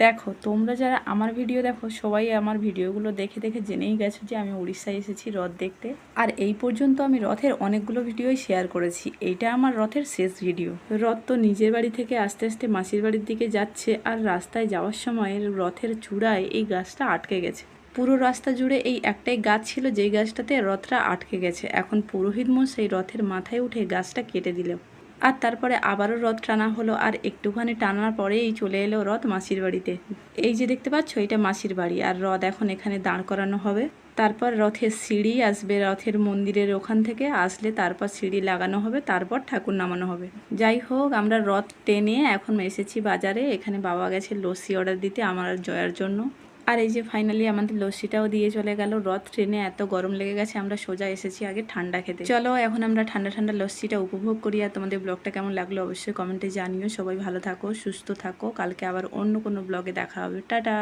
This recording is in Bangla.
দেখো তোমরা যারা আমার ভিডিও দেখো সবাই আমার ভিডিওগুলো দেখে দেখে জেনেই গেছো যে আমি উড়িষ্যায় এসেছি রথ দেখতে। আর এই পর্যন্ত আমি রথের অনেকগুলো ভিডিওই শেয়ার করেছি, এইটা আমার রথের শেষ ভিডিও। রথ তো নিজের বাড়ি থেকে আস্তে আস্তে মাসির বাড়ির দিকে যাচ্ছে, আর রাস্তায় যাওয়ার সময় রথের চূড়ায় এই গাছটা আটকে গেছে। পুরো রাস্তা জুড়ে এই একটাই গাছ ছিল যেই গাছটাতে রথটা আটকে গেছে। এখন পুরোহিত মশাই রথের মাথায় উঠে গাছটা কেটে দিল, আর তারপরে আবারও রথ টানা হলো, আর একটুখানি টানার পরেই চলে এলো রথ মাসির বাড়িতে। এই যে দেখতে পাচ্ছ এটা মাসির বাড়ি, আর রথ এখন এখানে দাঁড় করানো হবে। তারপর রথের সিঁড়ি আসবে, রথের মন্দিরের ওখান থেকে আসলে তারপর সিঁড়ি লাগানো হবে, তারপর ঠাকুর নামানো হবে। যাই হোক, আমরা রথ টেনে এখন এসেছি বাজারে। এখানে বাবা গেছে লস্যি অর্ডার দিতে আমার আর জয়ার জন্য। আর এই যে ফাইনালি আমাদের লস্যিটাও দিয়ে চলে গেল। রথ ট্রেনে এত গরম লেগে গেছে, আমরা সোজা এসেছি আগে ঠান্ডা খেতে। চলো এখন আমরা ঠান্ডা ঠান্ডা লস্যিটা উপভোগ করি। আর তোমাদের ব্লগটা কেমন লাগলো অবশ্যই কমেন্টে জানিও। সবাই ভালো থাকো, সুস্থ থাকো। কালকে আবার অন্য কোনো ব্লগে দেখা হবে। টাটা।